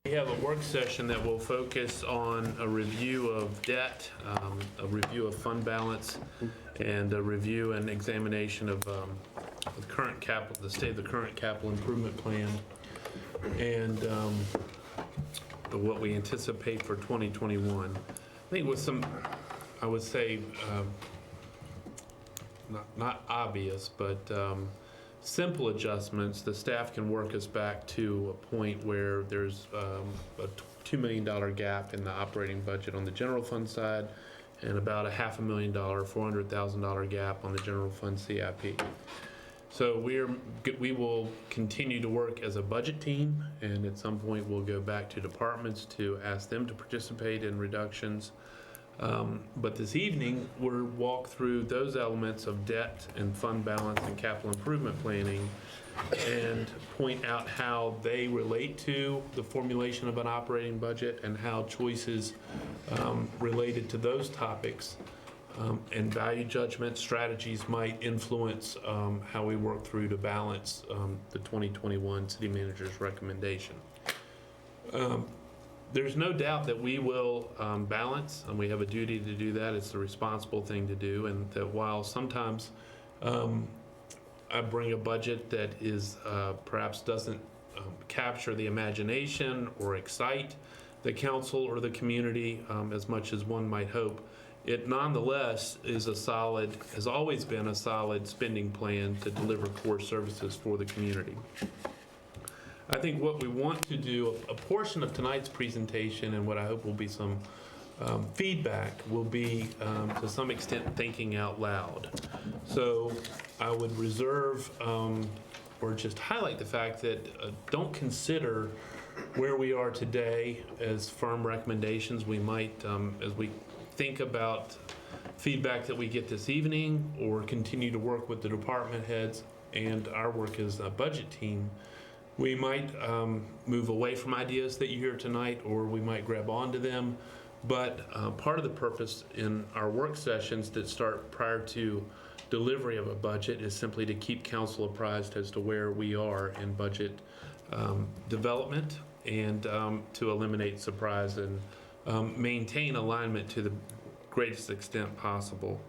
We have a work session that will focus on a review of debt, a review of fund balance, and a review and examination of the current capital, the state of the current capital improvement plan, and what we anticipate for 2021. I think with some, I would say, not obvious, but simple adjustments, the staff can work us back to a point where there's a $2 million gap in the operating budget on the general fund side and about a $500,000, $400,000 gap on the general fund CIP. So we will continue to work as a budget team, and at some point we'll go back to departments to ask them to participate in reductions. But this evening, we'll walk through those elements of debt and fund balance and capital improvement planning and point out how they relate to the formulation of an operating budget and how choices related to those topics and value judgment strategies might influence how we work through to balance the 2021 city manager's recommendation. There's no doubt that we will balance, and we have a duty to do that. It's the responsible thing to do, and that while sometimes I bring a budget that is perhaps doesn't capture the imagination or excite the council or the community as much as one might hope, it nonetheless is a solid, has always been a solid spending plan to deliver core services for the community. I think what we want to do, a portion of tonight's presentation and what I hope will be some feedback will be to some extent thinking out loud. So I would reserve or just highlight the fact that don't consider where we are today as firm recommendations. We might, as we think about feedback that we get this evening or continue to work with the department heads and our work as a budget team, we might move away from ideas that you hear tonight, or we might grab onto them. But part of the purpose in our work sessions that start prior to delivery of a budget is simply to keep council apprised as to where we are in budget development and to eliminate surprise and maintain alignment to the greatest extent possible.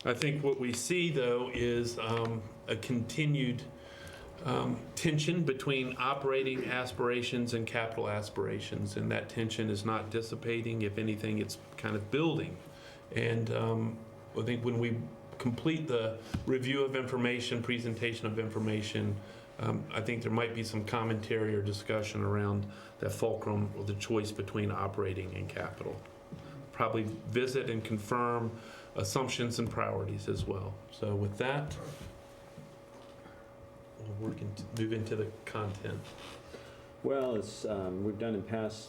I think what we see, though, is a continued tension between operating aspirations and capital aspirations, and that tension is not dissipating. If anything, it's kind of building. And I think when we complete the review of information, presentation of information, I think there might be some commentary or discussion around that fulcrum or the choice between operating and capital. Probably visit and confirm assumptions and priorities as well. So with that, we'll move into the content. Well, as we've done in past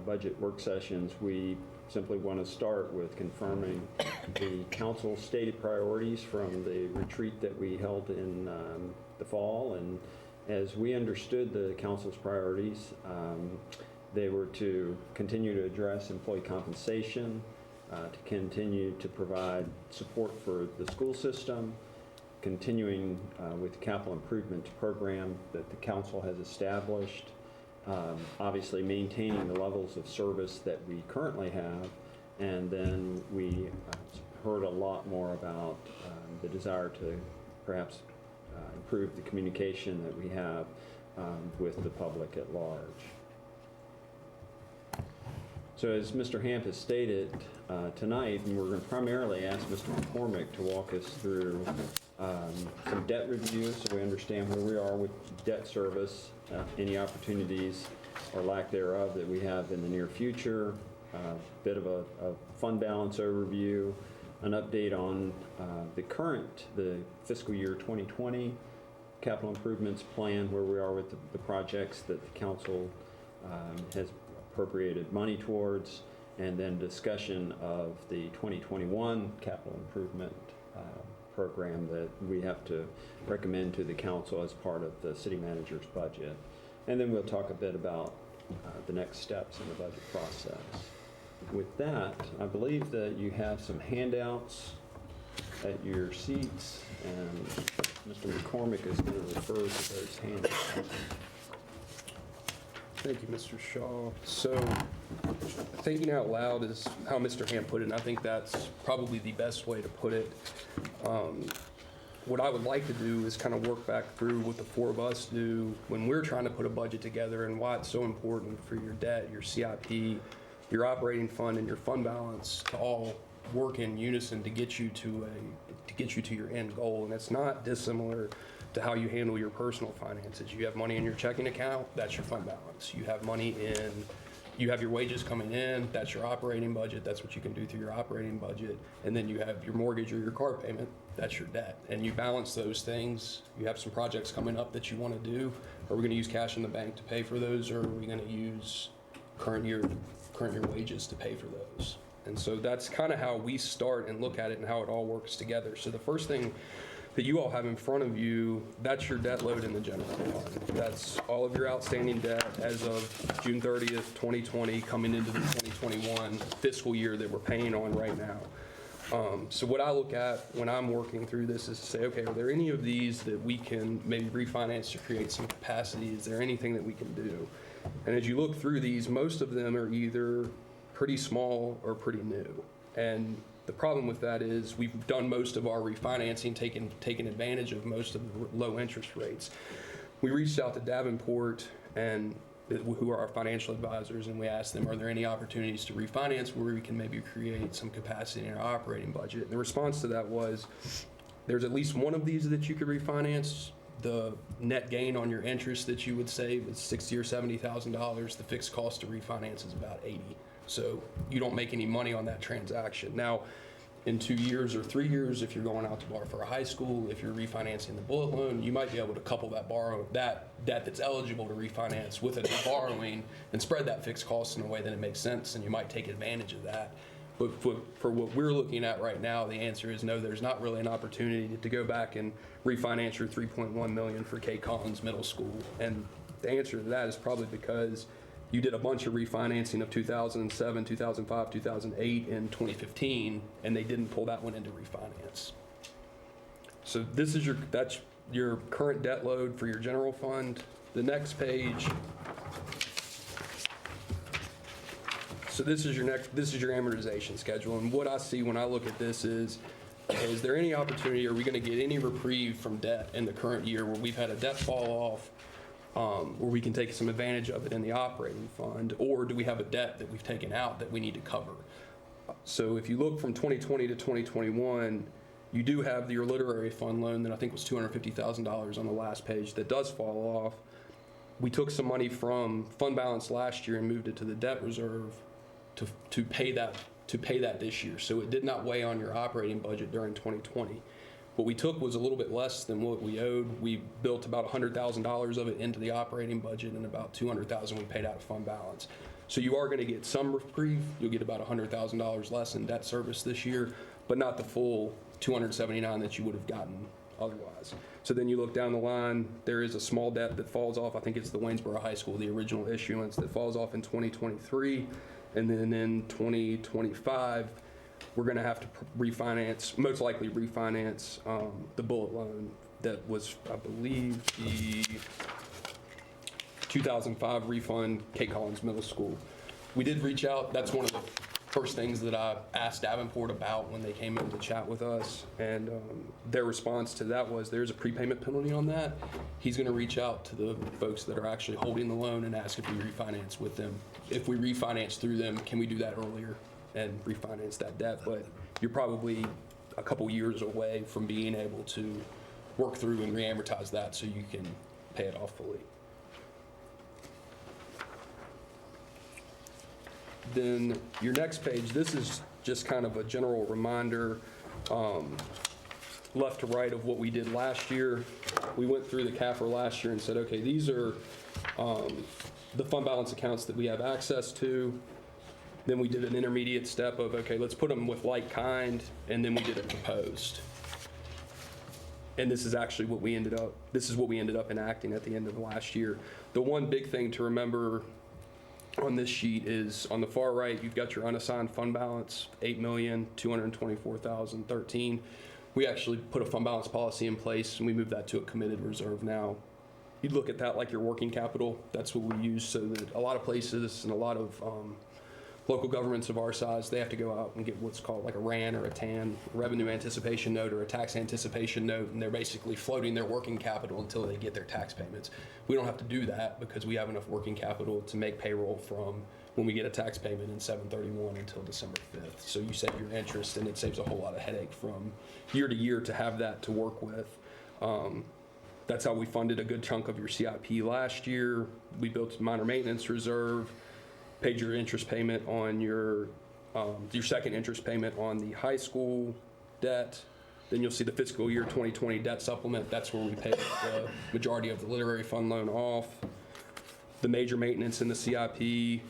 budget work sessions, we simply want to start with confirming the council's stated priorities from the retreat that we held in the fall. And as we understood the council's priorities, they were to continue to address employee compensation, to continue to provide support for the school system, continuing with the capital improvement program that the council has established, obviously maintaining the levels of service that we currently have, and then we heard a lot more about the desire to perhaps improve the communication that we have with the public at large. So as Mr. Hamp has stated tonight, and we're going to primarily ask Mr. McCormick to walk us through some debt reviews so we understand where we are with debt service, any opportunities or lack thereof that we have in the near future, a bit of a fund balance overview, an update on the fiscal year 2020 capital improvements plan, where we are with the projects that the council has appropriated money towards, and then discussion of the 2021 capital improvement program that we have to recommend to the council as part of the city manager's budget. And then we'll talk a bit about the next steps in the budget process. With that, I believe that you have some handouts at your seats, and Mr. McCormick is going to refer to those handouts. Thank you, Mr. Shaw. So, thinking out loud is how Mr. Ham put it, and I think that's probably the best way to put it. What I would like to do is kind of work back through what the four of us do when we're trying to put a budget together and why it's so important for your debt, your CIP, your operating fund, and your fund balance to all work in unison to get you to your end goal. And it's not dissimilar to how you handle your personal finances. You have money in your checking account, that's your fund balance. You have your wages coming in, that's your operating budget, that's what you can do through your operating budget. And then you have your mortgage or your car payment, that's your debt. And you balance those things. You have some projects coming up that you want to do. Are we going to use cash in the bank to pay for those, or are we going to use current year wages to pay for those? And so that's kind of how we start and look at it and how it all works together. So the first thing that you all have in front of you, that's your debt load in the general fund. That's all of your outstanding debt as of June 30th, 2020, coming into the 2021 fiscal year that we're paying on right now. So what I look at when I'm working through this is to say, okay, are there any of these that we can maybe refinance to create some capacity? Is there anything that we can do? And as you look through these, most of them are either pretty small or pretty new. And the problem with that is we've done most of our refinancing, taken advantage of most of the low interest rates. We reached out to Davenport, and who are our financial advisors, and we asked them, are there any opportunities to refinance where we can maybe create some capacity in our operating budget? And the response to that was, there's at least one of these that you could refinance. The net gain on your interest that you would save is $60,000 or $70,000. The fixed cost to refinance is about $80,000. So you don't make any money on that transaction. Now, in 2 years or 3 years, if you're going out to borrow for a high school, if you're refinancing the bullet loan, you might be able to couple that debt that's eligible to refinance with a new borrowing and spread that fixed cost in a way that it makes sense, and you might take advantage of that. But for what we're looking at right now, the answer is no, there's not really an opportunity to go back and refinance your $3.1 million for K. Collins Middle School. And the answer to that is probably because you did a bunch of refinancing of 2007, 2005, 2008, and 2015, and they didn't pull that one into refinance. So that's your current debt load for your general fund. The next page. So this is your amortization schedule, and what I see when I look at this is there any opportunity, are we going to get any reprieve from debt in the current year where we've had a debt fall off, where we can take some advantage of it in the operating fund, or do we have a debt that we've taken out that we need to cover? So if you look from 2020 to 2021, you do have your literary fund loan that I think was $250,000 on the last page that does fall off. We took some money from fund balance last year and moved it to the debt reserve to pay that this year. So it did not weigh on your operating budget during 2020. What we took was a little bit less than what we owed. We built about $100,000 of it into the operating budget, and about $200,000 we paid out of fund balance. So you are going to get some reprieve. You'll get about $100,000 less in debt service this year, but not the full $279,000 that you would have gotten otherwise. So then you look down the line, there is a small debt that falls off. I think it's the Waynesboro High School, the original issuance, that falls off in 2023. And then in 2025, we're going to have to most likely refinance the bullet loan that was, I believe, the 2005 refund K. Collins Middle School. We did reach out. That's one of the first things that I asked Davenport about when they came in to chat with us, and their response to that was there's a prepayment penalty on that. He's going to reach out to the folks that are actually holding the loan and ask if we refinance with them. If we refinance through them, can we do that earlier and refinance that debt? But you're probably a couple years away from being able to work through and reamortize that so you can pay it off fully. Then your next page, this is just kind of a general reminder, left to right, of what we did last year. We went through the CAFR last year and said, okay, these are the fund balance accounts that we have access to. Then we did an intermediate step of, okay, let's put them with like kind, and then we did a proposed. And this is actually what we ended up enacting at the end of last year. The one big thing to remember on this sheet is on the far right, you've got your unassigned fund balance, $8,224,013. We actually put a fund balance policy in place, and we moved that to a committed reserve now. you'd look at that like your working capital. That's what we use, so that a lot of places and a lot of local governments of our size, they have to go out and get what's called like a RAN or a TAN, revenue anticipation note, or a tax anticipation note, and they're basically floating their working capital until they get their tax payments. We don't have to do that because we have enough working capital to make payroll from when we get a tax payment in 7/31 until December 5th. So you save your interest, and it saves a whole lot of headache from year to year to have that to work with. That's how we funded a good chunk of your CIP last year. We built a minor maintenance reserve, paid your interest payment on your second interest payment on the high school debt. Then you'll see the fiscal year 2020 debt supplement. That's where we paid the majority of the literary fund loan off. The major maintenance in the CIP,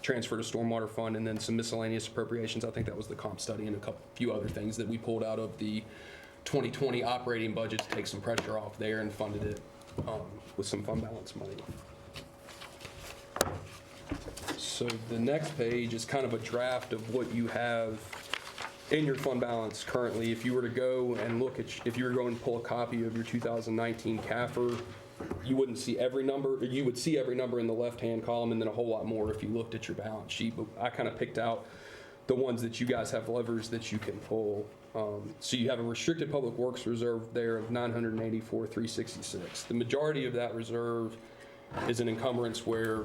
transfer to stormwater fund, and then some miscellaneous appropriations. I think that was the comp study and a few other things that we pulled out of the 2020 operating budget to take some pressure off there and funded it with some fund balance money. So the next page is kind of a draft of what you have in your fund balance currently. If you were to go and look at, if you were going to pull a copy of your 2019 CAFR, you wouldn't see every number, or you would see every number in the left-hand column and then a whole lot more if you looked at your balance sheet. But I kind of picked out the ones that you guys have levers that you can pull. So you have a restricted public works reserve there of $984,366. The majority of that reserve is an encumbrance where,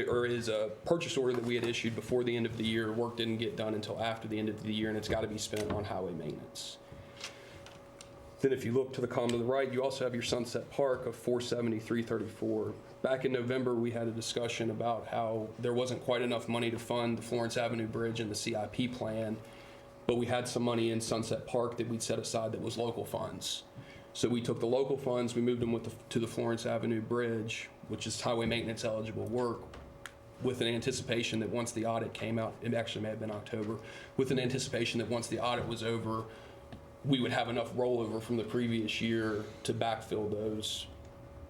or is a purchase order that we had issued before the end of the year. Work didn't get done until after the end of the year, and it's got to be spent on highway maintenance. Then if you look to the column to the right, you also have your Sunset Park of $473,34. Back in November, we had a discussion about how there wasn't quite enough money to fund the Florence Avenue Bridge and the CIP plan, but we had some money in Sunset Park that we'd set aside that was local funds. So we took the local funds, we moved them to the Florence Avenue Bridge, which is highway maintenance eligible work, with an anticipation that once the audit came out, it actually may have been October, with an anticipation that once the audit was over, we would have enough rollover from the previous year to backfill those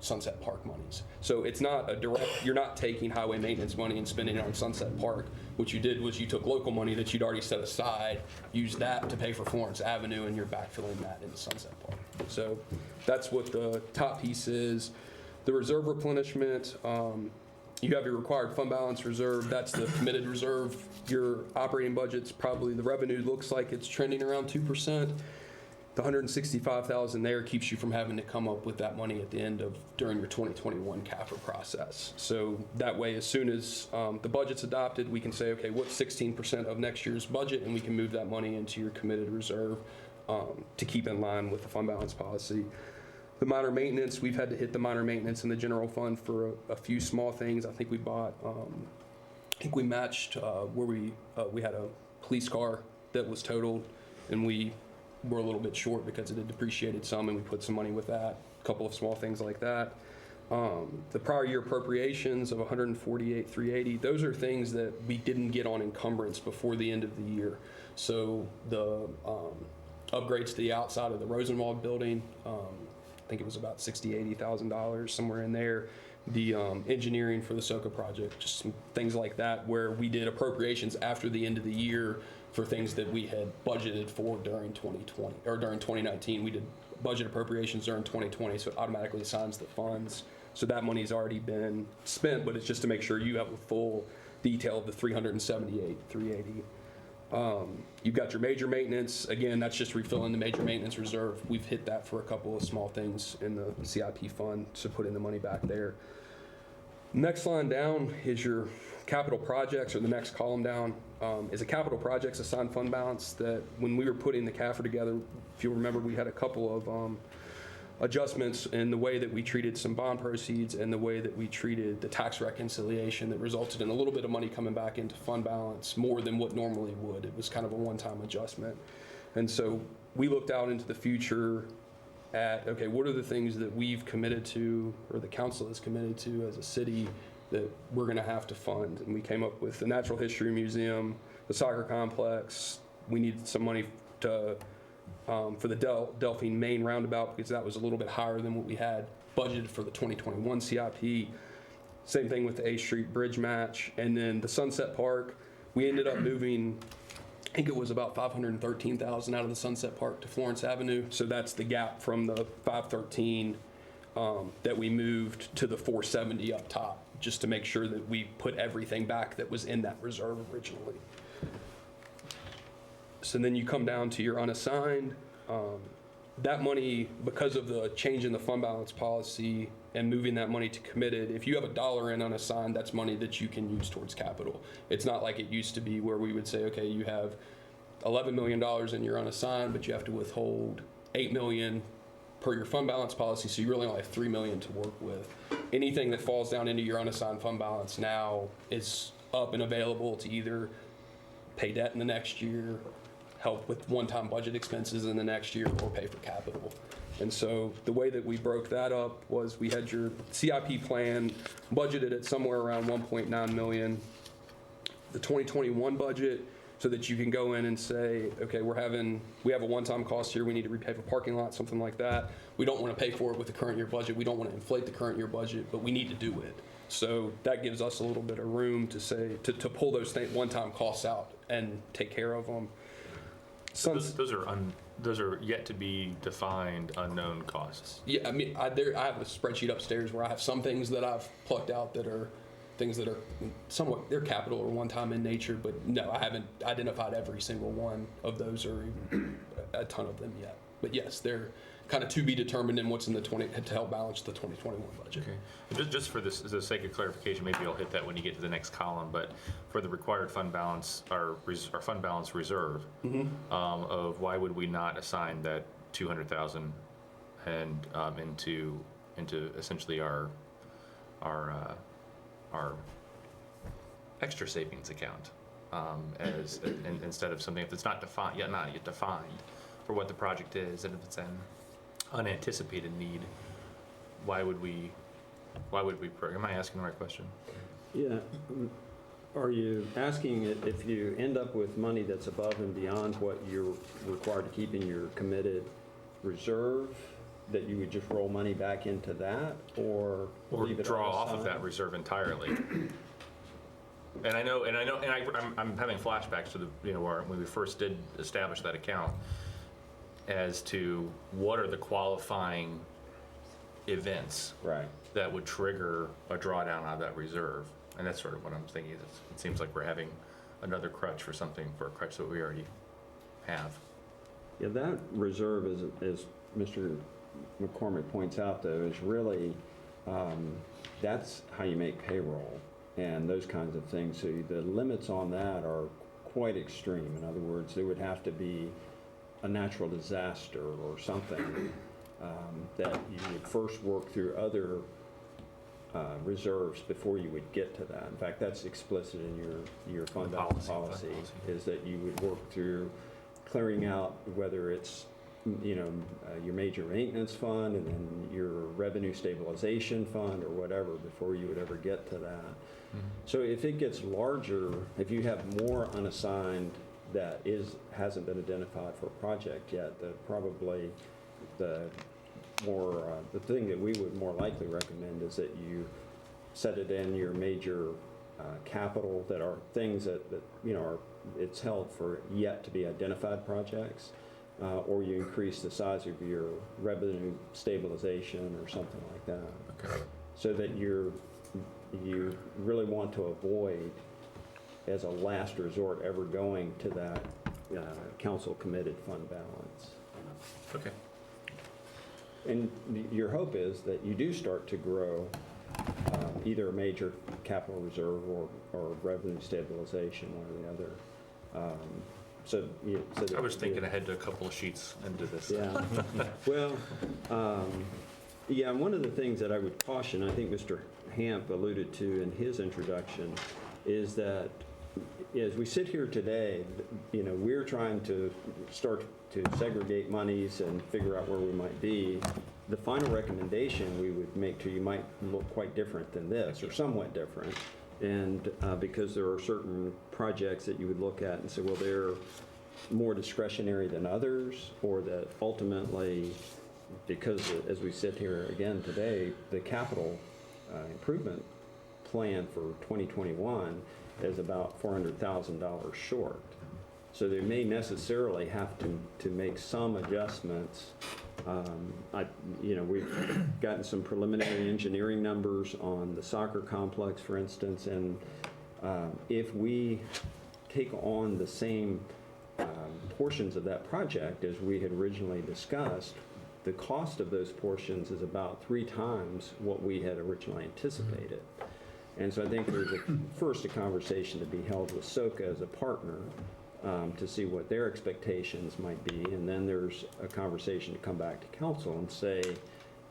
Sunset Park monies. So it's not a direct, you're not taking highway maintenance money and spending it on Sunset Park. What you did was you took local money that you'd already set aside, used that to pay for Florence Avenue, and you're backfilling that into Sunset Park. So that's what the top piece is. The reserve replenishment, you have your required fund balance reserve. That's the committed reserve. Your operating budget's probably, the revenue looks like it's trending around 2%. The $165,000 there keeps you from having to come up with that money at the end of, during your 2021 CAFR process. So that way, as soon as the budget's adopted, we can say, okay, what's 16% of next year's budget, and we can move that money into your committed reserve to keep in line with the fund balance policy. The minor maintenance, we've had to hit the minor maintenance in the general fund for a few small things. I think we bought, I think we matched where we had a police car that was totaled, and we were a little bit short because it had depreciated some, and we put some money with that. A couple of small things like that. The prior year appropriations of $148,380. Those are things that we didn't get on encumbrance before the end of the year. So the upgrades to the outside of the Rosenwald building, I think it was about $60,000, $80,000, somewhere in there. The engineering for the SoCa project, just some things like that, where we did appropriations after the end of the year for things that we had budgeted for during 2020, or during 2019. We did budget appropriations during 2020, so it automatically assigns the funds. So that money's already been spent, but it's just to make sure you have a full detail of the $378,380. You've got your major maintenance. Again, that's just refilling the major maintenance reserve. We've hit that for a couple of small things in the CIP fund, so putting the money back there. Next line down is your capital projects, or the next column down is a capital projects assigned fund balance that when we were putting the CAFR together, if you remember, we had a couple of adjustments in the way that we treated some bond proceeds and the way that we treated the tax reconciliation that resulted in a little bit of money coming back into fund balance, more than what normally would. It was kind of a one-time adjustment. And so we looked out into the future at, okay, what are the things that we've committed to, or the council is committed to as a city, that we're going to have to fund? And we came up with the Natural History Museum, the soccer complex. We needed some money to for the Delphine Main roundabout, because that was a little bit higher than what we had budgeted for the 2021 CIP. Same thing with the A Street Bridge match. And then the Sunset Park, we ended up moving, I think it was about $513,000 out of the Sunset Park to Florence Avenue. So that's the gap from the 513 that we moved to the 470 up top, just to make sure that we put everything back that was in that reserve originally. So then you come down to your unassigned. That money, because of the change in the fund balance policy and moving that money to committed, if you have $1 in unassigned, that's money that you can use towards capital. It's not like it used to be where we would say, okay, you have $11 million in your unassigned, but you have to withhold $8 million per your fund balance policy, so you really only have $3 million to work with. Anything that falls down into your unassigned fund balance now is up and available to either pay debt in the next year, help with one-time budget expenses in the next year, or pay for capital. And so the way that we broke that up was we had your CIP plan budgeted at somewhere around 1.9 million. The 2021 budget, so that you can go in and say, okay, we have a one-time cost here, we need to repave a parking lot, something like that. We don't want to pay for it with the current year budget, we don't want to inflate the current year budget, but we need to do it. So that gives us a little bit of room to say, to pull those one-time costs out and take care of them. Those are yet to be defined unknown costs. Yeah, I mean, I have a spreadsheet upstairs where I have some things that I've plucked out that are things that are somewhat, they're capital or one-time in nature, but no, I haven't identified every single one of those or even a ton of them yet. But yes, they're kind of to be determined in what's in the to help balance the 2021 budget. Okay. And just for this, the sake of clarification, maybe I'll hit that when you get to the next column, but for the required fund balance, our fund balance reserve, of why would we not assign that 200,000 and into essentially our extra savings account, instead of something, if it's not defined for what the project is, and if it's an unanticipated need, why would we am I asking the right question? Yeah. Are you asking if you end up with money that's above and beyond what you're required to keep in your committed reserve, that you would just roll money back into that, or leave it draw off of unassigned? that reserve entirely? And I'm having flashbacks to when we first did establish that account, as to what are the qualifying events Right. that would trigger a drawdown out of that reserve. And that's sort of what I'm thinking. It seems like we're having another crutch for a crutch that we already have. Yeah, that reserve is, as Mr. McCormick points out, though, is really, that's how you make payroll and those kinds of things. So the limits on that are quite extreme. In other words, there would have to be a natural disaster or something that you would first work through other reserves before you would get to that. In fact, that's explicit in your fund balance policy, is that you would work through clearing out whether it's your major maintenance fund and then your revenue stabilization fund or whatever before you would ever get to that. Mm-hmm. So if it gets larger, if you have more unassigned that hasn't been identified for a project yet, probably the thing that we would more likely recommend is that you set it in your major capital that are things that it's held for yet to be identified projects, or you increase the size of your revenue stabilization or something like that. Okay. So that you really want to avoid, as a last resort, ever going to that council committed fund balance. Okay. And your hope is that you do start to grow either a major capital reserve or revenue stabilization, one or the other. I was thinking ahead to a couple of sheets into this. Yeah. Well, and one of the things that I would caution, I think Mr. Hamp alluded to in his introduction, is that as we sit here today, we're trying to start to segregate monies and figure out where we might be. The final recommendation we would make to you might look quite different than this, or somewhat different. And because there are certain projects that you would look at and say, well, they're more discretionary than others, or that ultimately, because as we sit here again today, the capital improvement plan for 2021 is about $400,000 short. So they may necessarily have to make some adjustments We've gotten some preliminary engineering numbers on the soccer complex, for instance, and if we take on the same portions of that project as we had originally discussed, the cost of those portions is about 3 times what we had originally anticipated. And so I think there's first a conversation to be held with SOCA as a partner to see what their expectations might be, and then there's a conversation to come back to council and say,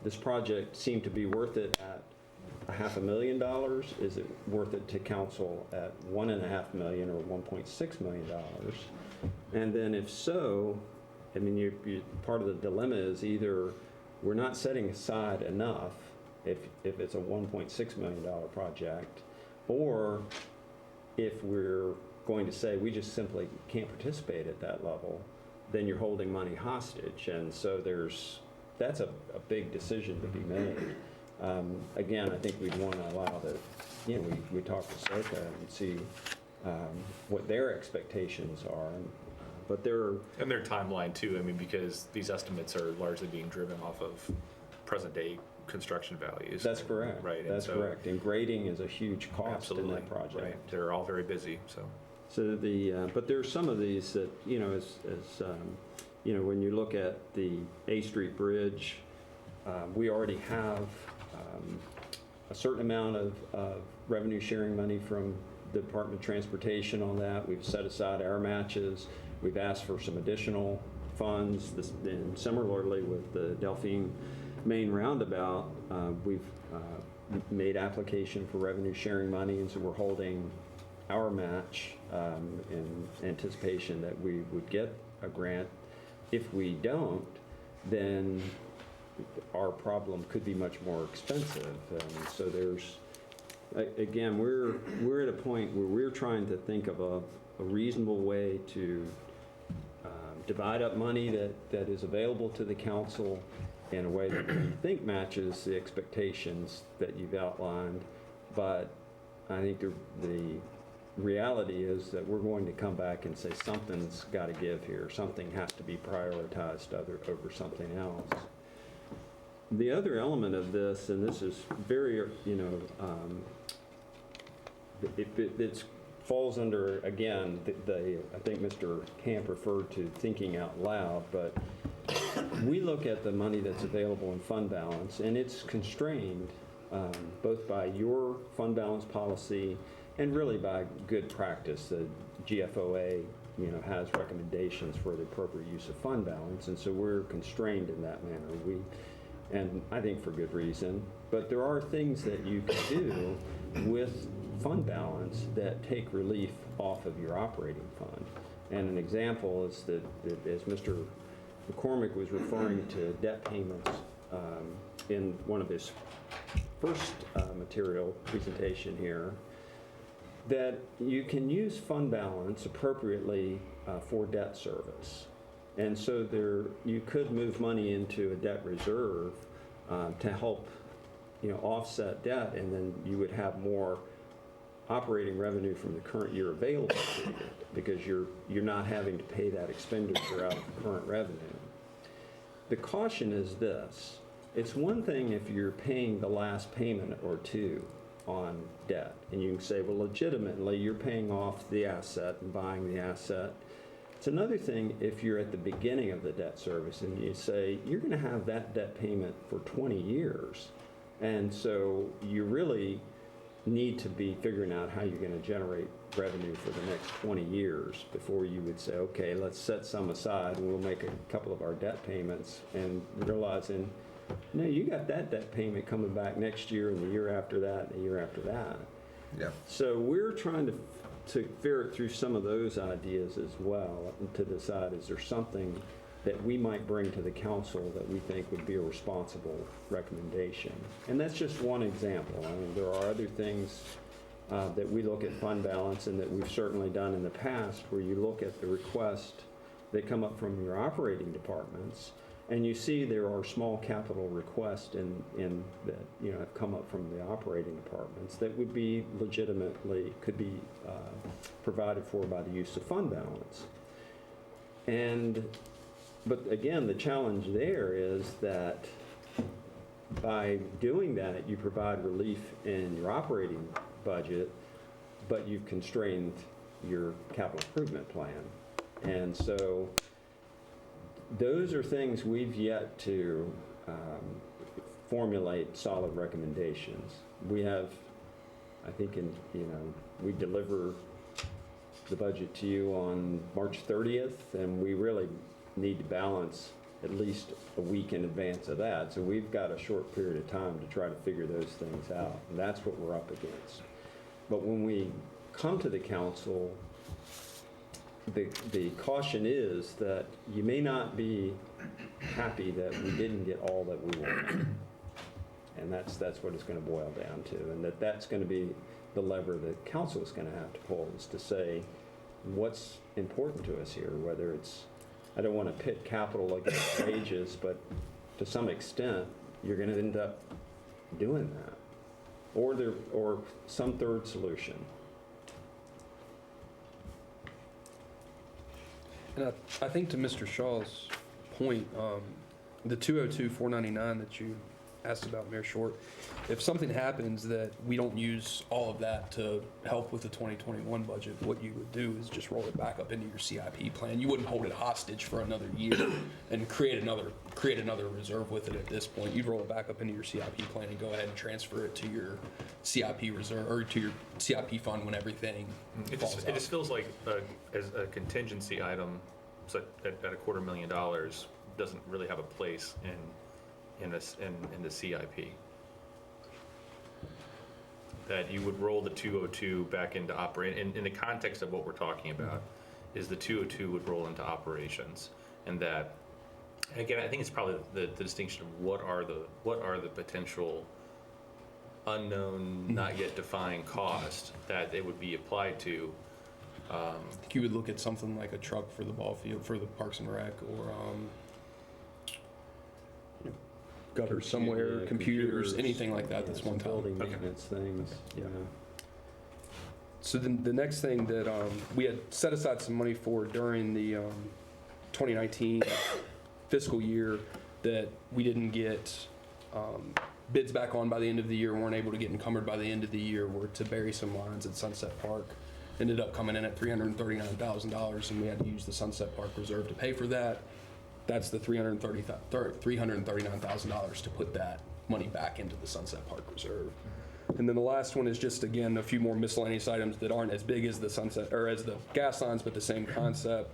this project seemed to be worth it at $500,000. Is it worth it to council at $1.5 million or $1.6 million? And then if so, I mean, part of the dilemma is either we're not setting aside enough if it's a $1.6 million project, or if we're going to say we just simply can't participate at that level, then you're holding money hostage. And so that's a big decision to be made. Again, I think we'd want to allow we talk to SOCA and see what their expectations are. But And their timeline too, I mean, because these estimates are largely being driven off of present day construction values. that's correct. Right. That's correct. And grading is a huge cost Absolutely. in that project. Right. They're all very busy, so. So but there's some of these that, when you look at the A Street Bridge, we already have a certain amount of revenue sharing money from the Department of Transportation on that. We've set aside our matches. We've asked for some additional funds. And similarly with the Delphine Main Roundabout, we've made application for revenue sharing money, and so we're holding our match in anticipation that we would get a grant. If we don't, then our problem could be much more expensive. So again, we're at a point where we're trying to think of a reasonable way to divide up money that is available to the council in a way that we think matches the expectations that you've outlined. But I think the reality is that we're going to come back and say something's got to give here. Something has to be prioritized over something else. The other element of this, and this is very, it falls under, again, I think Mr. Camp referred to thinking out loud, but we look at the money that's available in fund balance, and it's constrained both by your fund balance policy and really by good practice. The GFOA, has recommendations for the appropriate use of fund balance, and so we're constrained in that manner. And I think for good reason, but there are things that you can do with fund balance that take relief off of your operating fund. And an example is that as Mr. McCormick was referring to debt payments in one of his first material presentation here, that you can use fund balance appropriately for debt service. And so you could move money into a debt reserve to help, offset debt, and then you would have more operating revenue from the current year available to you because you're not having to pay that expenditure out of the current revenue. The caution is this: it's one thing if you're paying the last payment or two on debt, and you can say, well, legitimately, you're paying off the asset and buying the asset. It's another thing if you're at the beginning of the debt service and you say, you're going to have that debt payment for 20 years. And so you really need to be figuring out how you're going to generate revenue for the next 20 years before you would say, okay, let's set some aside and we'll make a couple of our debt payments, and realizing, no, you got that debt payment coming back next year and the year after that and the year after that. Yeah. So we're trying to ferret through some of those ideas as well and to decide, is there something that we might bring to the council that we think would be a responsible recommendation? And that's just one example. I mean, there are other things that we look at fund balance and that we've certainly done in the past, where you look at the request that come up from your operating departments, and you see there are small capital requests in that have come up from the operating departments that would be legitimately could be provided for by the use of fund balance. And But again, the challenge there is that by doing that, you provide relief in your operating budget, but you've constrained your capital improvement plan. And so those are things we've yet to formulate solid recommendations. We have, I think, we deliver the budget to you on March 30th, and we really need to balance at least a week in advance of that. So we've got a short period of time to try to figure those things out, and that's what we're up against. But when we come to the council, the caution is that you may not be happy that we didn't get all that we wanted. And that's what it's going to boil down to, and that's going to be the lever that council is going to have to pull, is to say what's important to us here, whether it's, I don't want to pit capital against wages, but to some extent, you're going to end up doing that, or some third solution. And I think to Mr. Shaw's point, the 202-499 that you asked about, Mayor Short, if something happens that we don't use all of that to help with the 2021 budget, what you would do is just roll it back up into your CIP plan. You wouldn't hold it hostage for another year and create another reserve with it at this point. You'd roll it back up into your CIP plan and go ahead and transfer it to your CIP reserve, or to your CIP fund when everything falls out. It just feels like as a contingency item, so at $250,000, doesn't really have a place in the CIP. That you would roll the 202 back into operate, in the context of what we're talking about, is the 202 would roll into operations, and that, again, I think it's probably the distinction of what are the potential unknown, not yet defined cost that it would be applied to. I think you would look at something like a truck for the ball field, for the Parks and Rec, or gutters somewhere, computers, anything like that. That's one time. Building maintenance things. Yeah. So then the next thing that we had set aside some money for during the 2019 fiscal year that we didn't get bids back on by the end of the year, weren't able to get encumbered by the end of the year, were to bury some lines at Sunset Park. Ended up coming in at $339,000, and we had to use the Sunset Park Reserve to pay for that. That's the $339,000 to put that money back into the Sunset Park Reserve. And then the last one is just, again, a few more miscellaneous items that aren't as big as the sunset, or as the gas lines, but the same concept.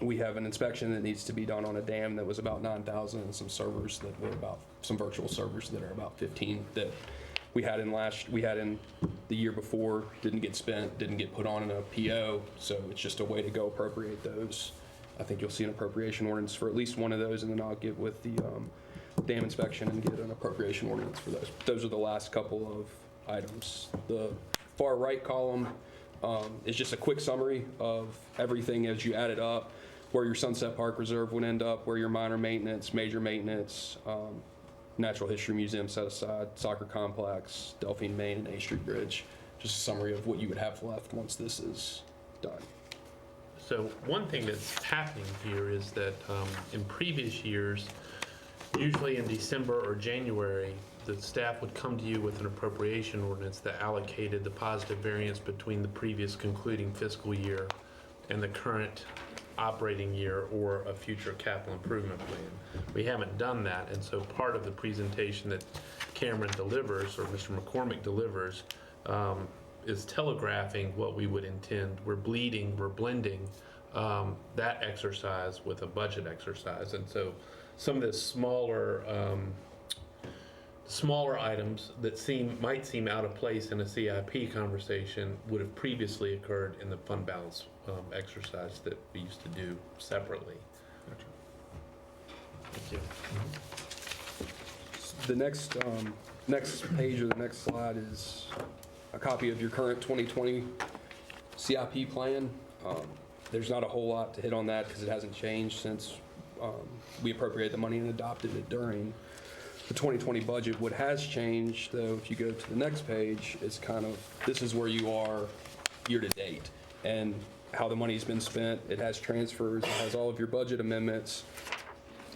We have an inspection that needs to be done on a dam that was about $9,000, and some servers that were some virtual servers that are about 15 that we had in the year before, didn't get spent, didn't get put on in a PO, so it's just a way to go appropriate those. I think you'll see an appropriation ordinance for at least one of those, and then I'll get with the dam inspection and get an appropriation ordinance for those. Those are the last couple of items. The far right column is just a quick summary of everything as you add it up, where your Sunset Park Reserve would end up, where your minor maintenance, major maintenance, Natural History Museum set aside, soccer complex, Delphine Main, and A Street Bridge. Just a summary of what you would have left once this is done. So one thing that's happening here is that in previous years, usually in December or January, the staff would come to you with an appropriation ordinance that allocated the positive variance between the previous concluding fiscal year and the current operating year or a future capital improvement plan. We haven't done that, and so part of the presentation that Cameron delivers, or Mr. McCormick delivers, is telegraphing what we would intend. We're blending that exercise with a budget exercise. And so some of the smaller items that might seem out of place in a CIP conversation would have previously occurred in the fund balance exercise that we used to do separately. Thank you. The next page, or the next slide, is a copy of your current 2020 CIP plan. There's not a whole lot to hit on that because it hasn't changed since we appropriated the money and adopted it during the 2020 budget. What has changed, though, if you go to the next page, is kind of, this is where you are year to date. And how the money's been spent. It has transfers, it has all of your budget amendments,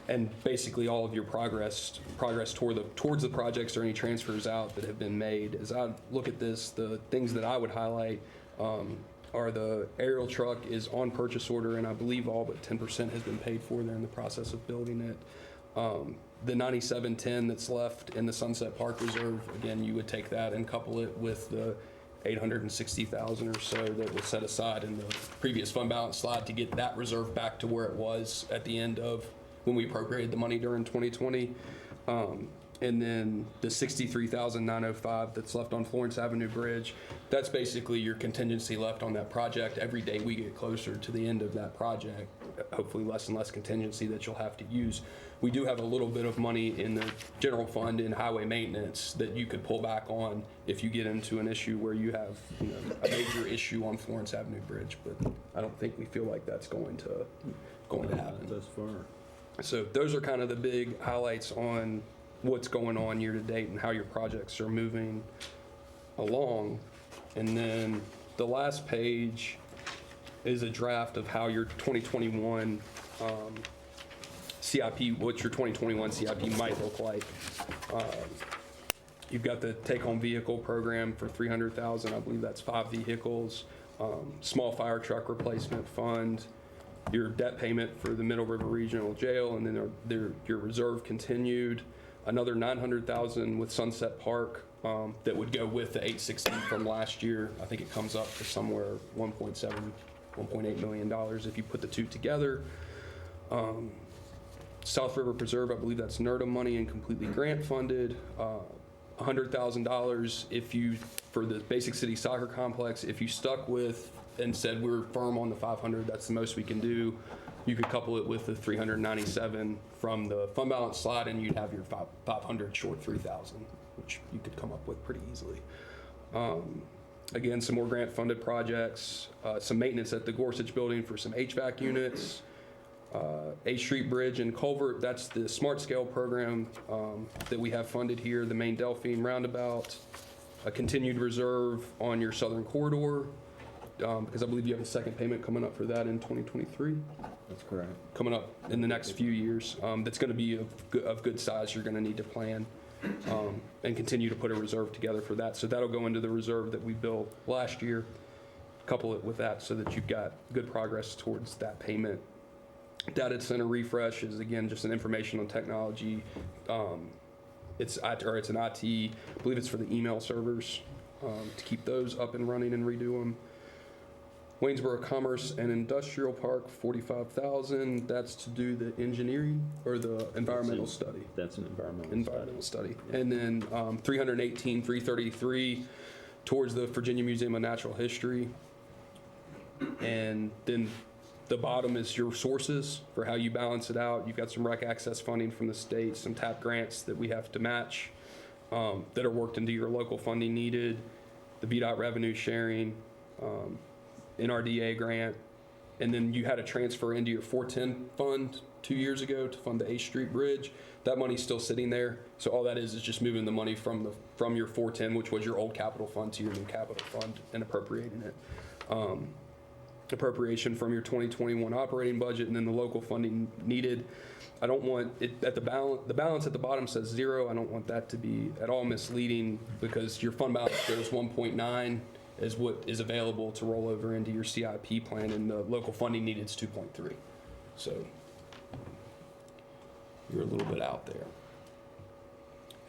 and basically all of your progress towards the projects or any transfers out that have been made. As I look at this, the things that I would highlight are the aerial truck is on purchase order, and I believe all but 10% has been paid for. They're in the process of building it. The 9710 that's left in the Sunset Park Reserve, again, you would take that and couple it with the 860,000 or so that was set aside in the previous fund balance slide to get that reserve back to where it was at the end of when we appropriated the money during 2020. And then the 63,905 that's left on Florence Avenue Bridge, that's basically your contingency left on that project. Every day we get closer to the end of that project, hopefully less and less contingency that you'll have to use. We do have a little bit of money in the general fund in highway maintenance that you could pull back on if you get into an issue where you have, a major issue on Florence Avenue Bridge, but I don't think we feel like that's going to happen. Thus far. So those are kind of the big highlights on what's going on year to date and how your projects are moving along. And then the last page is a draft of how your 2021 CIP, what your 2021 CIP might look like. You've got the take-home vehicle program for 300,000. I believe that's 5 vehicles. Small fire truck replacement fund, your debt payment for the Middle River Regional Jail, and then your reserve continued. Another 900,000 with Sunset Park that would go with the 860 from last year. I think it comes up to somewhere 1.8 million dollars if you put the two together. South River Preserve, I believe that's NERDA money and completely grant funded. $100,000 if you, for the Basic City Soccer Complex, if you stuck with and said we're firm on the 500, that's the most we can do. You could couple it with the 397 from the fund balance slide, and you'd have your 500 short 3,000, which you could come up with pretty easily. Again, some more grant-funded projects, some maintenance at the Gorsuch Building for some HVAC units, 8th Street Bridge and Culvert. That's the Smart Scale program that we have funded here. The main Delphine roundabout, a continued reserve on your Southern Corridor. Because I believe you have a second payment coming up for that in 2023. That's correct. Coming up in the next few years. That's going to be of good size. You're going to need to plan and continue to put a reserve together for that. So that'll go into the reserve that we built last year. Couple it with that so that you've got good progress towards that payment. Data center refresh is, again, just an informational technology. It's an IT. I believe it's for the email servers to keep those up and running and redo them. Waynesboro Commerce and Industrial Park, 45,000. That's to do the engineering or the environmental study. That's an environmental Study. And then 333 towards the Virginia Museum of Natural History. And then the bottom is your sources for how you balance it out. You've got some rec access funding from the state, some TAP grants that we have to match that are worked into your local funding needed, the VDOT revenue sharing, NRDA grant, and then you had a transfer into your 410 fund 2 years ago to fund the 8th Street Bridge. That money's still sitting there. So all that is just moving the money from your 410, which was your old capital fund, to your new capital fund and appropriating it. Appropriation from your 2021 operating budget, and then the local funding needed. I don't want it at the balance at the bottom says 0. I don't want that to be at all misleading, because your fund balance shows 1.9 is what is available to roll over into your CIP plan, and the local funding needed is 2.3. So you're a little bit out there.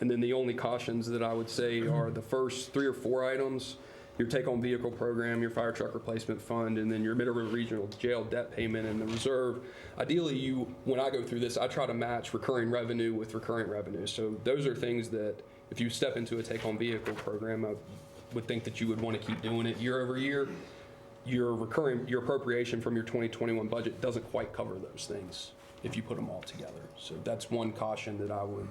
And then the only cautions that I would say are the first 3 or 4 items: your take-home vehicle program, your fire truck replacement fund, and then your Middle River Regional Jail debt payment and the reserve. Ideally, when I go through this, I try to match recurring revenue with recurring revenue. So those are things that if you step into a take-home vehicle program, I would think that you would want to keep doing it year over year. Your appropriation from your 2021 budget doesn't quite cover those things if you put them all together. So that's one caution that I would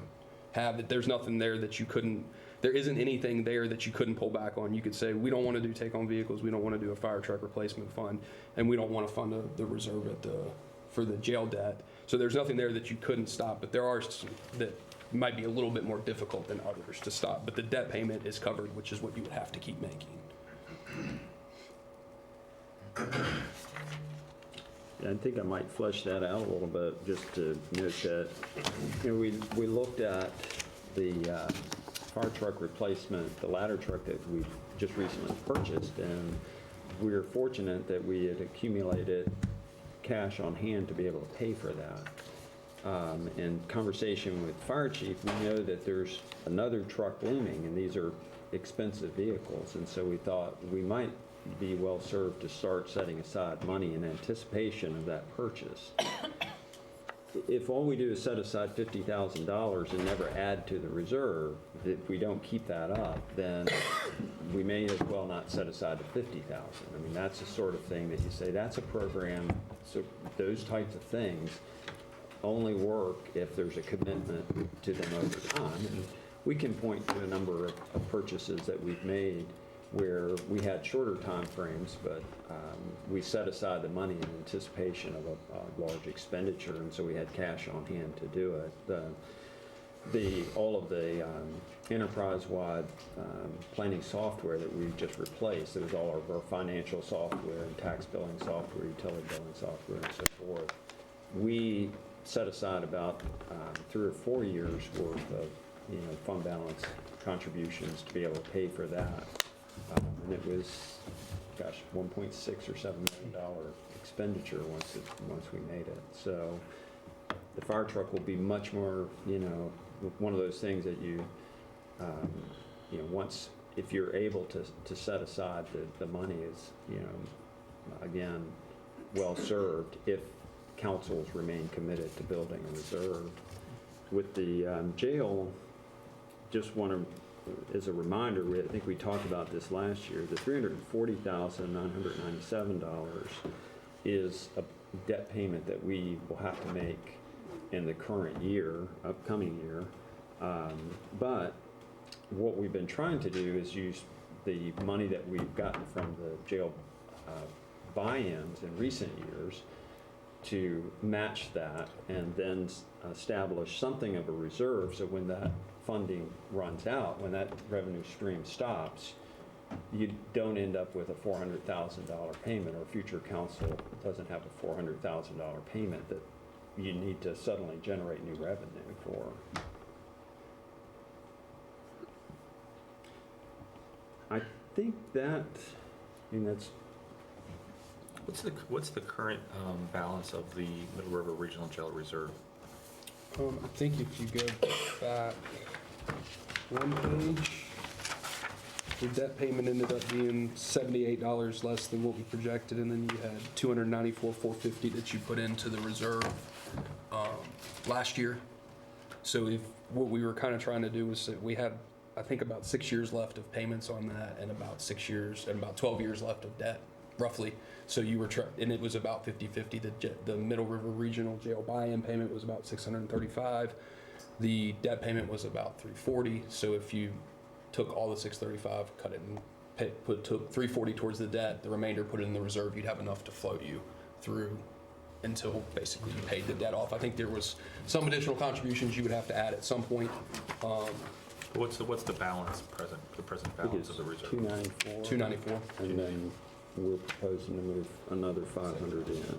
have, that there's nothing there that you couldn't, there isn't anything there that you couldn't pull back on. You could say, we don't want to do take-home vehicles, we don't want to do a fire truck replacement fund, and we don't want to fund the reserve for the jail debt. So there's nothing there that you couldn't stop, but there are some that might be a little bit more difficult than others to stop. But the debt payment is covered, which is what you would have to keep making. I think I might flesh that out a little bit, just to note that, we looked at the fire truck replacement, the ladder truck that we just recently purchased, and we were fortunate that we had accumulated cash on hand to be able to pay for that. In conversation with fire chief, we know that there's another truck looming, and these are expensive vehicles, and so we thought we might be well served to start setting aside money in anticipation of that purchase. If all we do is set aside $50,000 and never add to the reserve, if we don't keep that up, then we may as well not set aside the $50,000. I mean, that's the sort of thing that you say, that's a program, so those types of things only work if there's a commitment to them over time. And we can point to a number of purchases that we've made where we had shorter time frames, but we set aside the money in anticipation of a large expenditure, and so we had cash on hand to do it. All of the enterprise-wide planning software that we just replaced, it was all of our financial software and tax billing software, utility billing software, and so forth. We set aside about 3 or 4 years worth of fund balance contributions to be able to pay for that. And it was, gosh, $1.6 or $7 million expenditure once we made it. So the fire truck will be much more, one of those things that once, if you're able to set aside the money is, again, well served if councils remain committed to building a reserve. With the jail, just want to, as a reminder, I think we talked about this last year, the $340,997 is a debt payment that we will have to make in the current year, upcoming year. But what we've been trying to do is use the money that we've gotten from the jail buy-ins in recent years to match that and then establish something of a reserve, so when that funding runs out, when that revenue stream stops, you don't end up with a $400,000 payment, or future council doesn't have a $400,000 payment that you need to suddenly generate new revenue for. I think that, that's. What's the current balance of the Middle River Regional Jail Reserve? I think if you go back one page, the debt payment ended up being $78 less than what we projected, and then you had $294,450 that you put into the reserve last year. So what we were kind of trying to do was that we had, I think, about 6 years left of payments on that, and about 12 years left of debt, roughly. So you were and it was about 50-50. The Middle River Regional Jail buy-in payment was about $635. The debt payment was about $340. So if you took all the $635, cut it and took $340 towards the debt, the remainder put it in the reserve, you'd have enough to float you through until basically you paid the debt off. I think there was some additional contributions you would have to add at some point. What's the balance the present balance of the reserve? 294. 294. And then we're proposing to move another 500 in.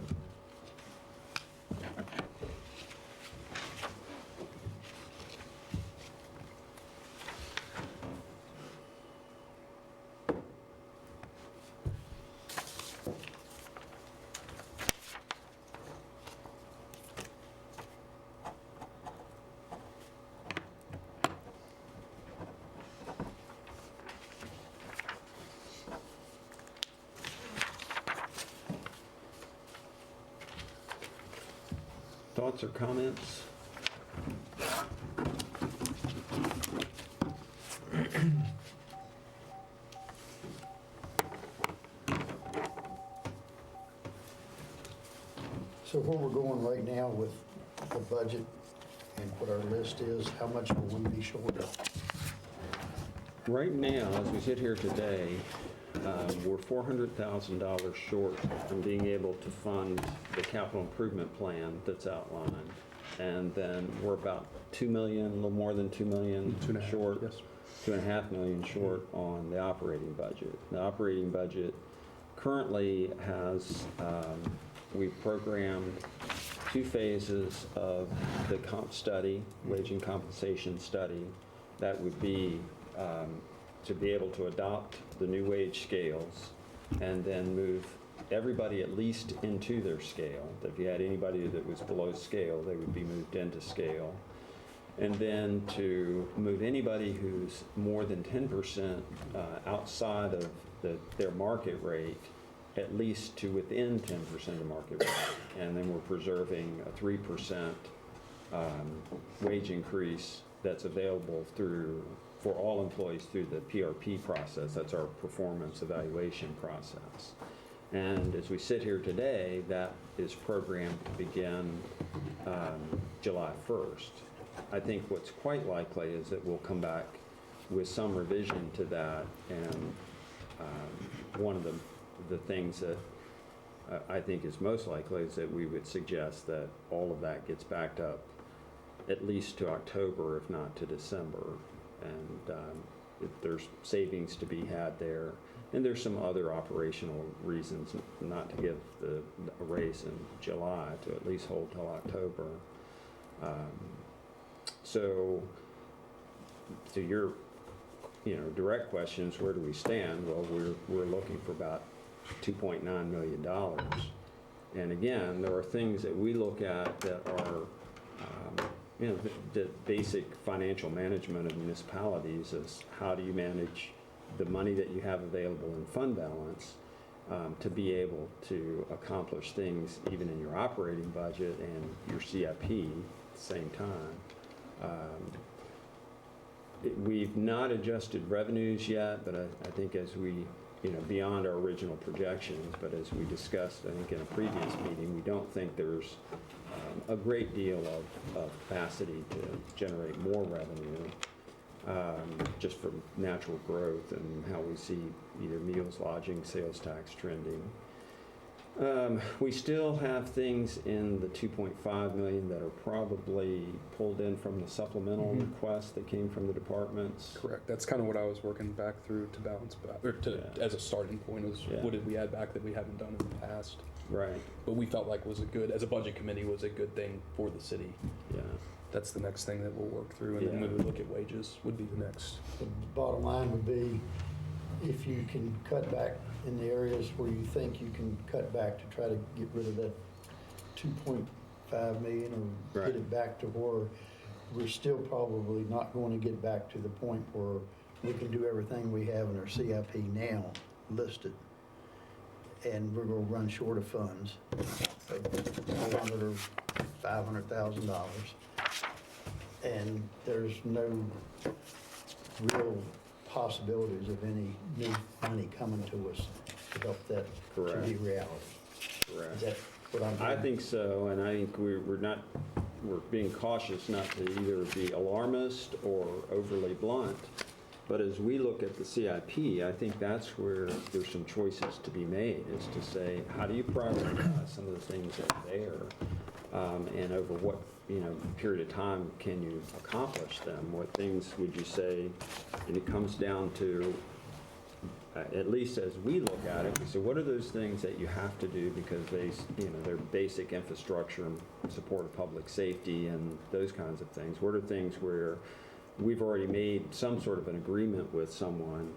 Thoughts or comments? So where we're going right now with the budget and what our list is, how much will we be short of? Right now, as we sit here today, we're $400,000 short from being able to fund the capital improvement plan that's outlined. And then we're about 2 million, a little more than 2 million short, yes. 2.5 million short on the operating budget. The operating budget currently has we've programmed 2 phases of the comp study, wage and compensation study, that would be to be able to adopt the new wage scales and then move everybody at least into their scale. If you had anybody that was below scale, they would be moved into scale. And then to move anybody who's more than 10% outside of their market rate, at least to within 10% of market rate. And then we're preserving a 3% wage increase that's available for all employees through the PRP process. That's our performance evaluation process. And as we sit here today, that is programmed to begin July 1st. I think what's quite likely is that we'll come back with some revision to that, and one of the things that I think is most likely is that we would suggest that all of that gets backed up at least to October, if not to December. And if there's savings to be had there. And there's some other operational reasons not to give a raise in July, to at least hold till October. So to your direct questions, where do we stand? Well, we're looking for about $2.9 million. And again, there are things that we look at that are the basic financial management of municipalities is how do you manage the money that you have available in fund balance to be able to accomplish things even in your operating budget and your CIP at the same time. We've not adjusted revenues yet, but I think as we, beyond our original projections, but as we discussed, I think in a previous meeting, we don't think there's a great deal of capacity to generate more revenue, just from natural growth and how we see either meals, lodging, sales tax trending. We still have things in the 2.5 million that are probably pulled in from the supplemental request that came from the departments. Correct. That's kind of what I was working back through to balance back, or as a starting point is what did we add back that we haven't done in the past. Right. But we felt like was a good, as a budget committee, was a good thing for the city. Yeah. That's the next thing that we'll work through, and then we would look at wages would be the next. The bottom line would be, if you can cut back in the areas where you think you can cut back to try to get rid of that 2.5 million or Right. get it back to where we're still probably not going to get back to the point where we can do everything we have in our CIP now listed. And we're going to run short of funds, $400,000 or $500,000. And there's no real possibilities of any new money coming to us to help that to be reality. Correct. Is that what I'm I hearing? think so, and I think we're being cautious not to either be alarmist or overly blunt. But as we look at the CIP, I think that's where there's some choices to be made, is to say, how do you prioritize some of the things that are there, and over what period of time can you accomplish them? What things would you say? And it comes down to, at least as we look at it, we say, what are those things that you have to do because they're basic infrastructure and support of public safety and those kinds of things? What are things where we've already made some sort of an agreement with someone?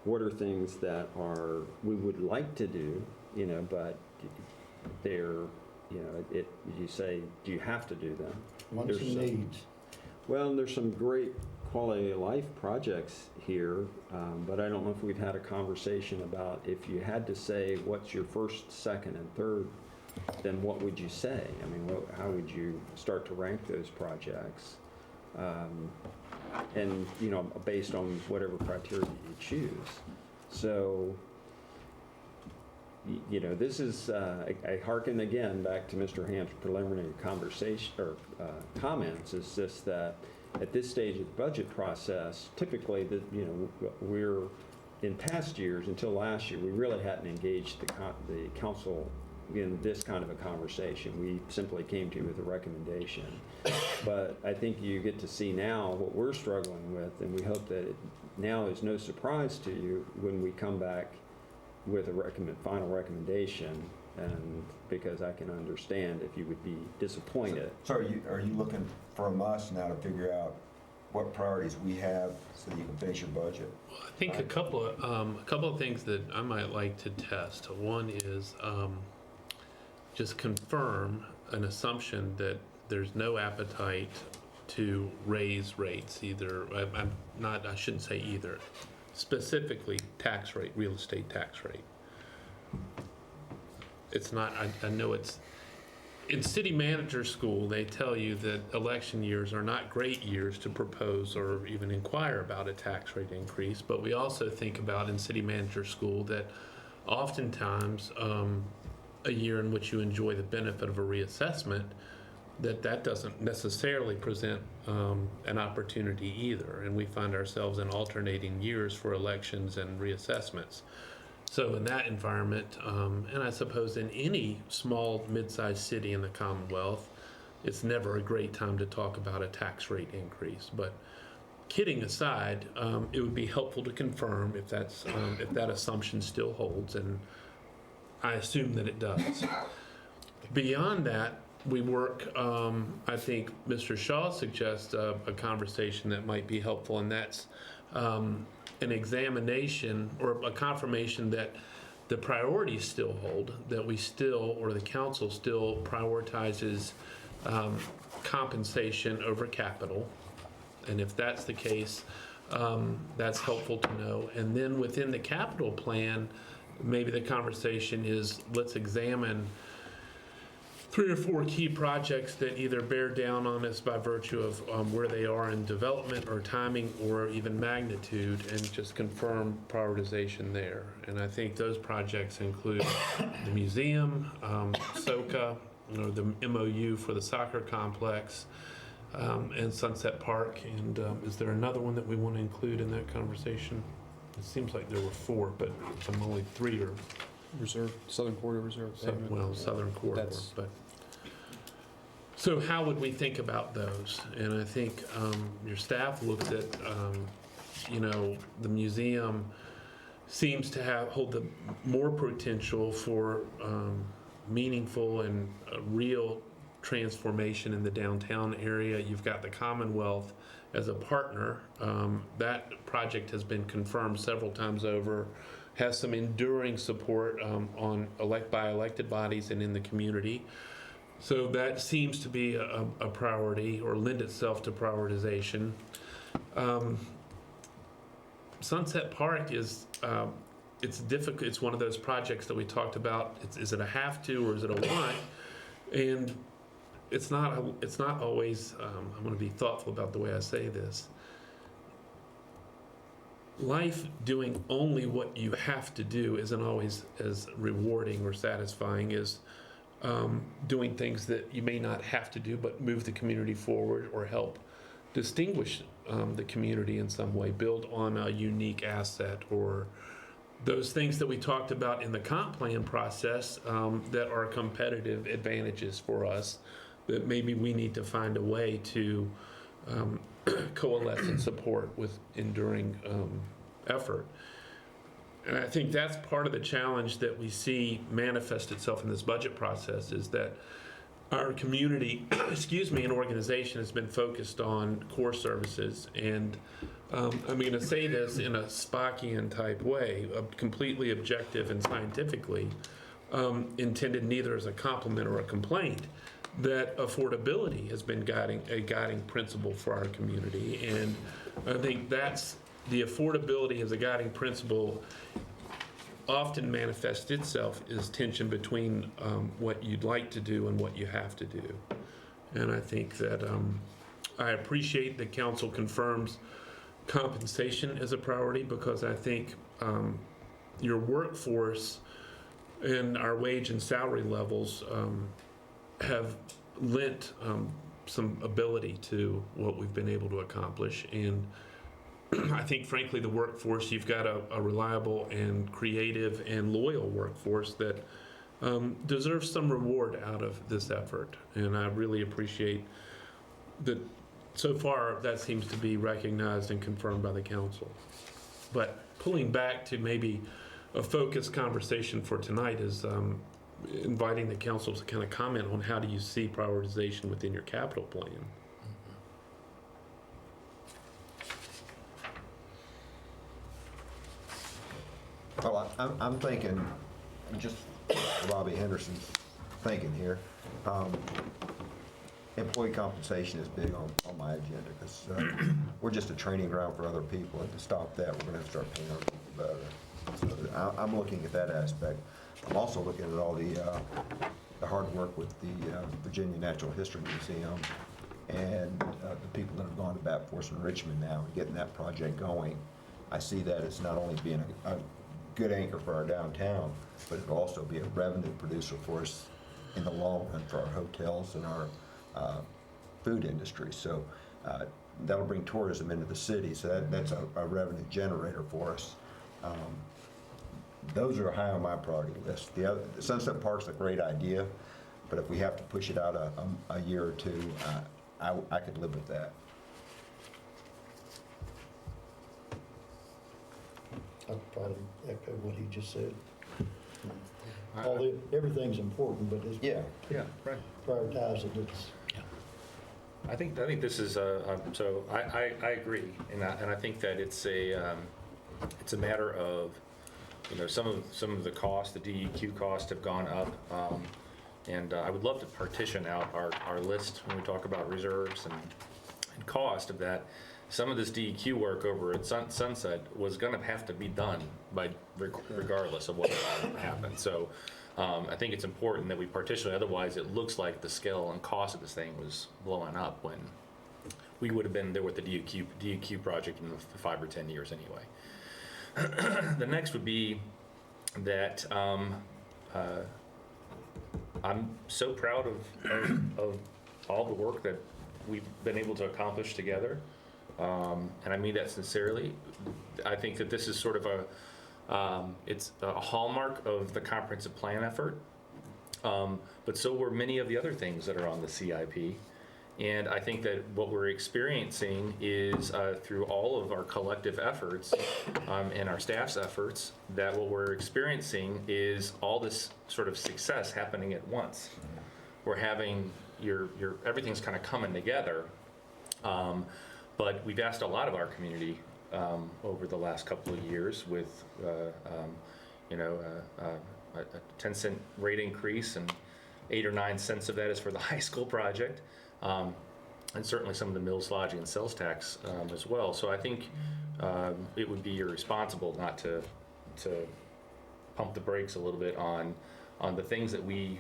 What are things that we would like to do, but they're, you say, do you have to do them? Wants and needs. Well, there's some great quality of life projects here, but I don't know if we've had a conversation about if you had to say what's your first, second, and third, then what would you say? I mean, how would you start to rank those projects? And based on whatever criteria you choose. So, this is, I hearken again back to Mr. Ham's preliminary conversation or comments. Is just that at this stage of the budget process, typically we're in past years until last year we really hadn't engaged the council in this kind of a conversation. We simply came to you with a recommendation. But I think you get to see now what we're struggling with, and we hope that it now is no surprise to you when we come back with a final recommendation, and because I can understand if you would be disappointed. So are you looking from us now to figure out what priorities we have so that you can finish your budget? I think a couple of things that I might like to test. One is just confirm an assumption that there's no appetite to raise rates either. I shouldn't say either. Specifically, tax rate, real estate tax rate. It's not, I know it's, in city manager school, they tell you that election years are not great years to propose or even inquire about a tax rate increase, but we also think about in city manager school that oftentimes a year in which you enjoy the benefit of a reassessment, that doesn't necessarily present an opportunity either, and we find ourselves in alternating years for elections and reassessments. So in that environment, and I suppose in any small, mid-sized city in the Commonwealth, it's never a great time to talk about a tax rate increase. But kidding aside, it would be helpful to confirm if that's if that assumption still holds, and I assume that it does. Beyond that, we work, I think Mr. Shaw suggests a conversation that might be helpful, and that's an examination or a confirmation that the priorities still hold, that we still, or the council still prioritizes compensation over capital. And if that's the case, that's helpful to know. And then within the capital plan, maybe the conversation is, let's examine 3 or 4 key projects that either bear down on us by virtue of where they are in development or timing or even magnitude, and just confirm prioritization there. And I think those projects include the museum, SOCA, the MOU for the soccer complex, and Sunset Park. And is there another one that we want to include in that conversation? It seems like there were 4, but only 3 are Reserve, Southern Corridor Reserve. Southern Corridor. That's- But so how would we think about those? And I think your staff looked at, the museum seems to hold the more potential for meaningful and real transformation in the downtown area. You've got the Commonwealth as a partner. That project has been confirmed several times over, has some enduring support by elected bodies and in the community. So that seems to be a priority, or lend itself to prioritization. Sunset Park is, it's difficult. It's one of those projects that we talked about. Is it a have to or is it a want? And it's not always, I'm going to be thoughtful about the way I say this. Life doing only what you have to do isn't always as rewarding or satisfying as doing things that you may not have to do but move the community forward or help distinguish the community in some way, build on a unique asset, or those things that we talked about in the comp plan process that are competitive advantages for us that maybe we need to find a way to coalesce and support with enduring effort. And I think that's part of the challenge that we see manifest itself in this budget process, is that our community, and organization has been focused on core services. And I'm going to say this in a Spockian type way, completely objective and scientifically, intended neither as a compliment or a complaint, that affordability has been a guiding principle for our community. And I think that's the affordability as a guiding principle often manifests itself as tension between what you'd like to do and what you have to do. And I think that I appreciate that council confirms compensation as a priority, because I think your workforce and our wage and salary levels have lent some ability to what we've been able to accomplish. And I think, frankly, the workforce, you've got a reliable and creative and loyal workforce that deserves some reward out of this effort. And I really appreciate that so far that seems to be recognized and confirmed by the council. But pulling back to maybe a focused conversation for tonight is inviting the council to kind of comment on how do you see prioritization within your capital plan? Well, I'm thinking, just Robbie Henderson's thinking here. Employee compensation is big on my agenda, because we're just a training ground for other people, and to stop that, we're gonna have to start paying other people better. So I'm looking at that aspect. I'm also looking at all the hard work with the Virginia Natural History Museum, and the people that have gone to bat for us in Richmond now, and getting that project going. I see that as not only being a good anchor for our downtown, but it'll also be a revenue producer for us in the long run for our hotels and our food industry. So that'll bring tourism into the city, so that's a revenue generator for us. Those are high on my priority list. The Sunset Park's a great idea, but if we have to push it out a year or two, I could live with that. I'd probably echo what he just said. Everything's important, but it's Yeah, right. prioritize it. It's I think this is, so I agree, and I think that it's a matter of, some of the costs, the DEQ costs have gone up, and I would love to partition out our list when we talk about reserves and cost of that. Some of this DEQ work over at Sunset was gonna have to be done regardless of what happened. So I think it's important that we partition it, otherwise it looks like the scale and cost of this thing was blowing up when we would have been there with the DEQ project in 5 or 10 years anyway. The next would be that I'm so proud of all the work that we've been able to accomplish together, and I mean that sincerely. I think that this is sort of it's a hallmark of the comprehensive plan effort, but so were many of the other things that are on the CIP. And I think that what we're experiencing is through all of our collective efforts and our staff's efforts, that what we're experiencing is all this sort of success happening at once. We're having everything's kind of coming together, but we've asked a lot of our community over the last couple of years with a 10-cent rate increase, and 8 or 9 cents of that is for the high school project. And certainly some of the mills, lodging, and sales tax as well. So I think it would be irresponsible not to pump the brakes a little bit on the things that we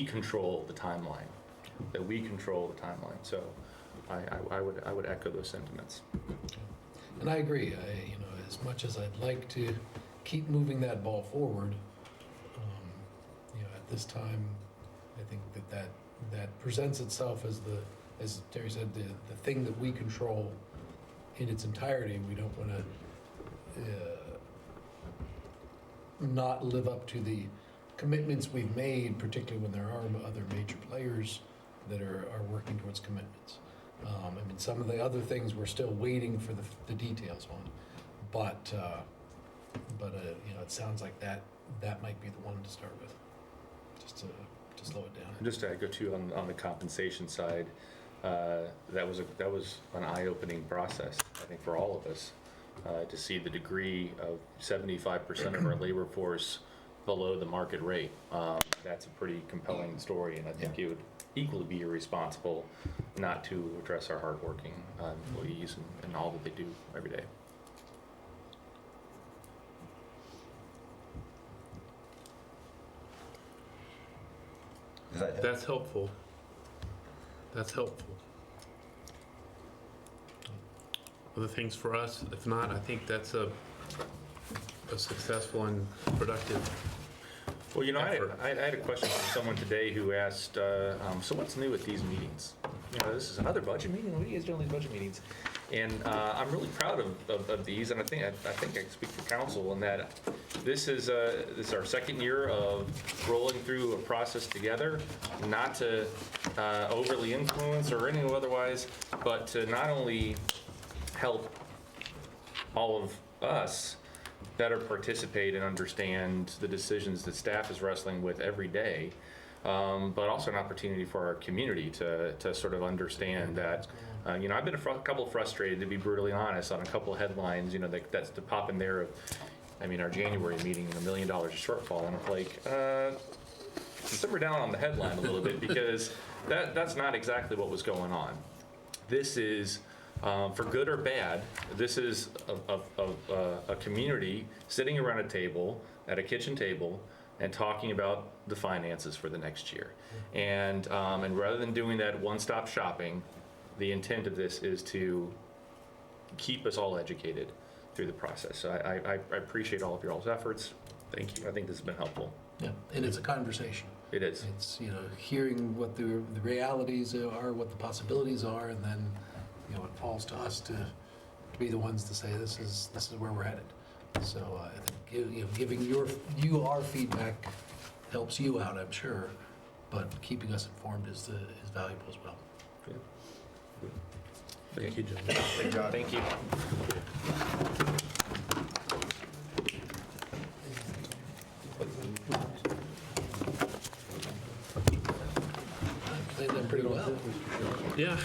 control the timeline. So I would echo those sentiments. And I agree. As much as I'd like to keep moving that ball forward, at this time, I think that presents itself as Terry said, the thing that we control in its entirety. We don't want to not live up to the commitments we've made, particularly when there are other major players that are working towards commitments. Some of the other things we're still waiting for the details on, but it sounds like that might be the one to start with, just to slow it down. And just to echo too on the compensation side, that was an eye-opening process, I think, for all of us, to see the degree of 75% of our labor force below the market rate. That's a pretty compelling story, and I think it would equally be irresponsible not to address our hardworking employees and all that they do every day. That's helpful. Other things for us? If not, I think that's a successful and productive. Well, effort. I had a question from someone today who asked, so what's new with these meetings? This is another budget meeting? What are you guys doing these budget meetings? And I'm really proud of these, and I think I can speak for council in that this is our second year of rolling through a process together, not to overly influence or anything otherwise, but to not only help all of us better participate and understand the decisions that staff is wrestling with every day, but also an opportunity for our community to sort of understand that, I've been a couple frustrated, to be brutally honest, on a couple of headlines, that's to pop in there of, our January meeting, $1 million shortfall, and I'm like, simmer down on the headline a little bit, because that's not exactly what was going on. This is, for good or bad, this is a community sitting around a table, at a kitchen table, and talking about the finances for the next year. And rather than doing that one-stop shopping, the intent of this is to keep us all educated through the process. So I appreciate all of your all's efforts. Thank you. I think this has been helpful. Yeah, and it's a conversation. It is. It's, hearing what the realities are, what the possibilities are, and then, it falls to us to be the ones to say, this is where we're headed. So I think, giving you our feedback helps you out, I'm sure, but keeping us informed is valuable as well. Thank you, John. Thank you. Played them pretty well. Yeah.